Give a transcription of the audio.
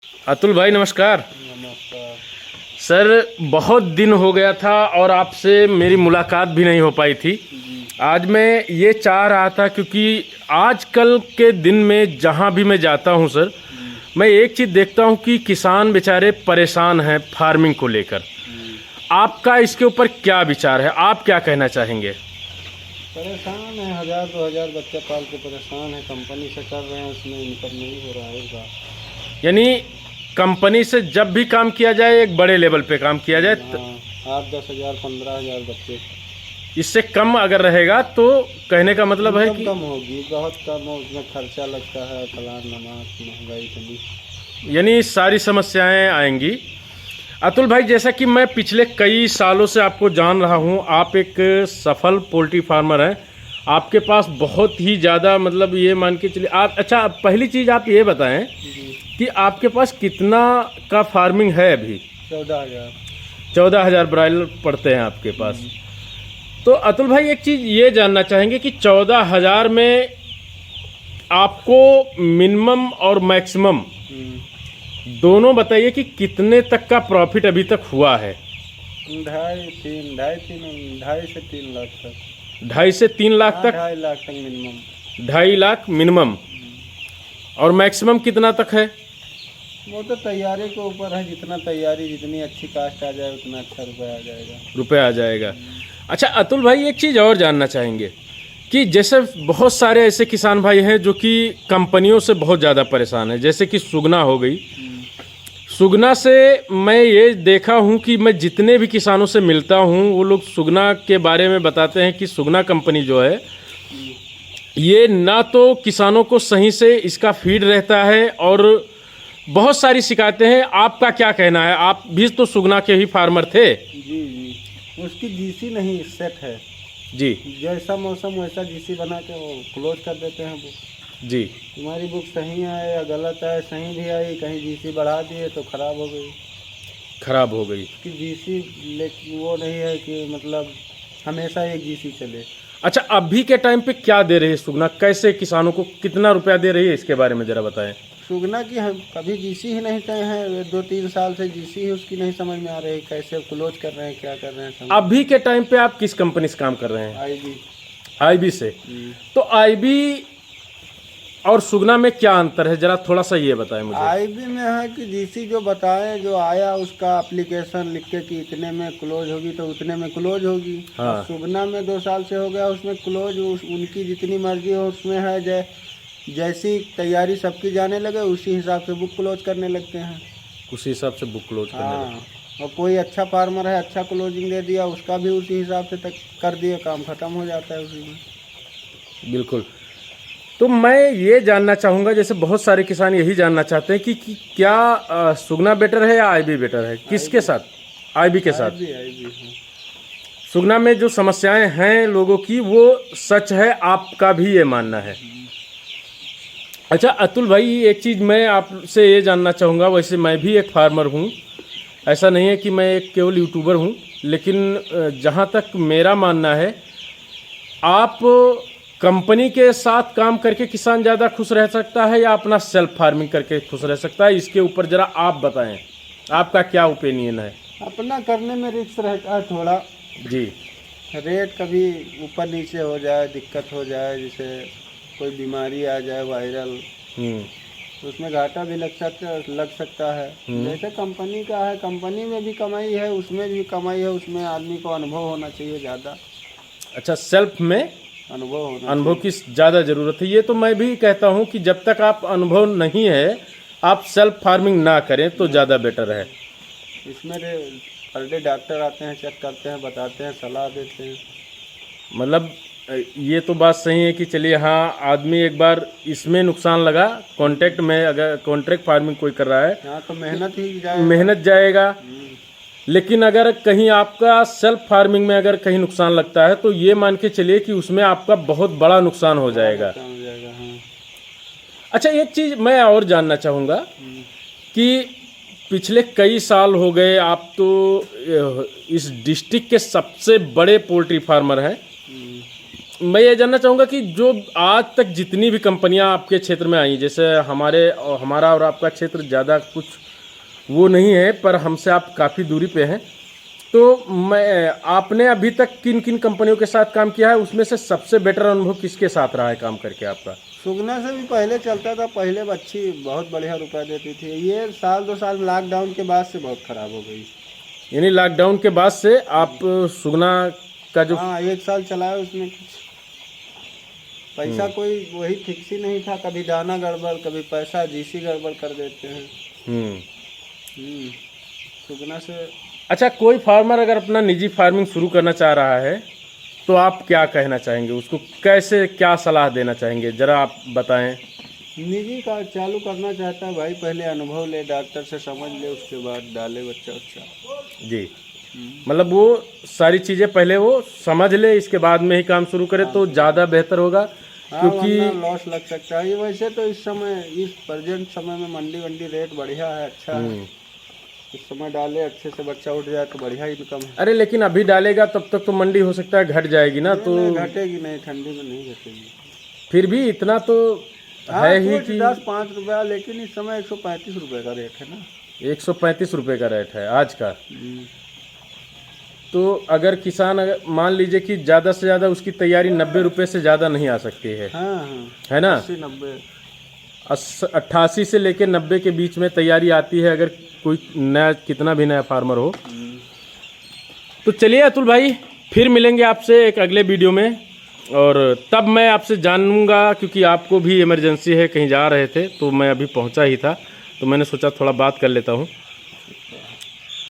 अतुल भाई नमस्कार। नमस्कार। सर बहुत दिन हो गया था और आपसे मेरी मुलाकात भी नहीं हो पाई थी। आज मैं ये चाह रहा था क्योंकि आजकल के दिन में जहाँ भी मैं जाता हूँ सर, मैं एक चीज़ देखता हूँ कि किसान बेचारे परेशान हैं फार्मिंग को लेकर। आपका इसके ऊपर क्या विचार है, आप क्या कहना चाहेंगे? परेशान है, 1000-2000 बच्चा पाल के परेशान है। कंपनी से कर रहे हैं, उसमें इनकम नहीं हो रहा है इसका। यानी कंपनी से जब भी काम किया जाए एक बड़े लेवल पे काम किया जाए, हाँ, 8-10 हज़ार 15 हज़ार बच्चे। इससे कम अगर रहेगा तो कहने का मतलब है कि कम होगी, बहुत कम हो, उसमें खर्चा लगता है, फलान नमाज, महंगाई इतनी। यानी सारी समस्याएं आएंगी। अतुल भाई, जैसा कि मैं पिछले कई सालों से आपको जान रहा हूं, आप एक सफल पोल्ट्री फार्मर हैं। आपके पास बहुत ही ज़्यादा मतलब ये मान के चलिए आप, अच्छा पहली चीज़ आप ये बताएं कि आपके पास कितना का फार्मिंग है अभी? 14,000। 14,000 ब्रायलर पड़ते हैं आपके पास। तो अतुल भाई एक चीज़ ये जानना चाहेंगे कि 14,000 में आपको मिनिमम और मैक्सिमम दोनों बताइए कि कितने तक का प्रॉफिट अभी तक हुआ है? 2.5 लाख तक। 2.5 से 3 लाख तक? 2.5 लाख तक मिनिमम। 2.5 लाख मिनिमम। और मैक्सिमम कितना तक है? वो तो तैयारी के ऊपर है, जितना तैयारी, जितनी अच्छी कास्ट आ जाए उतना अच्छा रुपया आ जाएगा। रुपये आ जाएगा। अच्छा अतुल भाई, एक चीज़ और जानना चाहेंगे कि जैसे बहुत सारे ऐसे किसान भाई हैं जो कि कंपनियों से बहुत ज़्यादा परेशान हैं, जैसे कि सुगना हो गई। सुगना से मैं ये देखा हूँ कि मैं जितने भी किसानों से मिलता हूँ वो लोग सुगना के बारे में बताते हैं कि सुगना कंपनी जो है ये ना तो किसानों को सही से इसका फीड रहता है और बहुत सारी शिकायतें हैं। आपका क्या कहना है? आप भी तो सुगना के ही फार्मर थे। जी, उसकी जीसी नहीं सेट है जी जैसा मौसम वैसा जीसी बना के वो क्लोज कर देते हैं बुक। जी। तुम्हारी बुक सही आए या गलत आए, सही भी आई, कहीं जीसी बढ़ा दिए तो ख़राब हो गई। खराब हो गई। उसकी जीसी वो नहीं है कि मतलब हमेशा एक जीसी चले। अच्छा अभी के टाइम पे क्या दे रही है सुगना, कैसे किसानों को कितना रुपया दे रही है, इसके बारे में ज़रा बताएं। सुगना की हम कभी जीसी ही नहीं तय है, 2-3 साल से जीसी ही उसकी नहीं समझ में आ रही, कैसे क्लोज कर रहे हैं, क्या कर रहे हैं। अभी के टाइम पे आप किस कंपनी से काम कर रहे हैं? आईबी। आईबी से। तो आईबी और सुगना में क्या अंतर है, जरा थोड़ा सा ये बताएं मुझे। आईबी में है कि जीसी जो बताए, जो आया उसका एप्लीकेशन लिख के कि इतने में क्लोज होगी तो उतने में क्लोज होगी। हाँ। और सुगना में 2 साल से हो गया, उसमें क्लोज उनकी जितनी मर्जी हो उसमें है। जैसी तैयारी सबकी जाने लगे उसी हिसाब से बुक क्लोज करने लगते हैं। उसी हिसाब से बुक क्लोज करने लगे। हाँ, और कोई अच्छा फार्मर है, अच्छा क्लोजिंग दे दिया, उसका भी उसी हिसाब से तक कर दिए, काम खत्म हो जाता है उसी में। बिल्कुल। तो मैं ये जानना चाहूँगा, जैसे बहुत सारे किसान यही जानना चाहते हैं कि क्या सुगना बेटर है या आईबी बेटर है, किसके साथ? आईबी के साथ। आईबी हाँ। सुगना में जो समस्याएं हैं लोगों की वो सच है, आपका भी ये मानना है? अच्छा अतुल भाई, एक चीज़ मैं आपसे ये जानना चाहूँगा, वैसे मैं भी एक फार्मर हूँ, ऐसा नहीं है कि मैं एक केवल यूट्यूबर हूँ, लेकिन जहाँ तक मेरा मानना है, आप कंपनी के साथ काम करके किसान ज़्यादा खुश रह सकता है या अपना सेल्फ फार्मिंग करके खुश रह सकता है? इसके ऊपर ज़रा आप बताएं, आपका क्या ओपिनियन है? अपना करने में रिस्क रहता है थोड़ा। जी। रेट कभी ऊपर नीचे हो जाए, दिक्कत हो जाए, जैसे कोई बीमारी आ जाए वायरल, तो उसमें घाटा भी लग सकता है। जैसे कंपनी का है, कंपनी में भी कमाई है, उसमें भी कमाई है, उसमें आदमी को अनुभव होना चाहिए ज़्यादा। अच्छा, सेल्फ में अनुभव की ज़्यादा ज़रूरत है। ये तो मैं भी कहता हूँ कि जब तक आप अनुभव नहीं है आप सेल्फ फार्मिंग ना करें तो ज़्यादा बेटर है। इसमें पर डे डॉक्टर आते हैं, चेक करते हैं, बताते हैं, सलाह देते हैं। मतलब ये तो बात सही है कि चलिए हाँ, आदमी एक बार इसमें नुकसान लगा, कॉन्ट्रैक्ट में अगर कॉन्ट्रैक्ट फार्मिंग कोई कर रहा है हाँ तो मेहनत जाएगा। लेकिन अगर कहीं आपका सेल्फ फार्मिंग में अगर कहीं नुकसान लगता है तो ये मान के चलिए कि उसमें आपका बहुत बड़ा नुकसान हो जाएगा। हाँ। अच्छा एक चीज़ मैं और जानना चाहूँगा कि पिछले कई साल हो गए, आप तो इस डिस्ट्रिक्ट के सबसे बड़े पोल्ट्री फार्मर हैं मैं ये जानना चाहूँगा कि जो आज तक जितनी भी कंपनियां आपके क्षेत्र में आई, जैसे हमारा और आपका क्षेत्र ज़्यादा कुछ वो नहीं है, पर हमसे आप काफ़ी दूरी पे हैं, तो आपने अभी तक किन किन कंपनियों के साथ काम किया है, उसमें से सबसे बेटर अनुभव किसके साथ रहा है काम करके आपका? सुगना से भी पहले चलता था, पहले अच्छी बहुत बढ़िया रुपया देती थी। ये साल 2 साल लॉकडाउन के बाद से बहुत ख़राब हो गई। यानी लॉकडाउन के बाद से आप सुगना का जो, हाँ 1 साल चलाया, उसमें कुछ पैसा कोई वही फिक्स ही नहीं था। कभी दाना गड़बड़, कभी पैसा जीसी गड़बड़ कर देते हैं। सुगना से। अच्छा, कोई फार्मर अगर अपना निजी फार्मिंग शुरू करना चाह रहा है तो आप क्या कहना चाहेंगे उसको, कैसे क्या सलाह देना चाहेंगे, ज़रा आप बताएं। निजी का चालू करना चाहता है भाई, पहले अनुभव ले, डॉक्टर से समझ ले, उसके बाद डाले बच्चा अच्छा। जी, मतलब वो सारी चीज़ें पहले वो समझ ले, इसके बाद में ही काम शुरू करे तो ज़्यादा बेहतर होगा। क्योंकि लॉस लग सकता है। वैसे तो इस समय, इस प्रेजेंट समय में मंडी रेट बढ़िया है, अच्छा है। इस समय डाले, अच्छे से बच्चा उठ जाए तो बढ़िया इनकम है। अरे लेकिन अभी डालेगा तब तक तो मंडी हो सकता है घट जाएगी ना, तो घटेगी नहीं, ठंडी में नहीं घटेगी। फिर भी इतना तो है ही कि 10-5 रुपया, लेकिन इस समय 135 रुपये का रेट है ना। 135 रुपये का रेट है आज का। तो अगर किसान, अगर मान लीजिए कि ज़्यादा से ज़्यादा उसकी तैयारी 90 रुपये से ज़्यादा नहीं आ सकती है। हाँ, है ना। 80-90, 88 से लेकर 90 के बीच में तैयारी आती है, अगर कोई नया, कितना भी नया फार्मर हो। तो चलिए अतुल भाई, फिर मिलेंगे आपसे एक अगले वीडियो में, और तब मैं आपसे जानूंगा, क्योंकि आपको भी इमरजेंसी है, कहीं जा रहे थे, तो मैं अभी पहुंचा ही था, तो मैंने सोचा थोड़ा बात कर लेता हूं।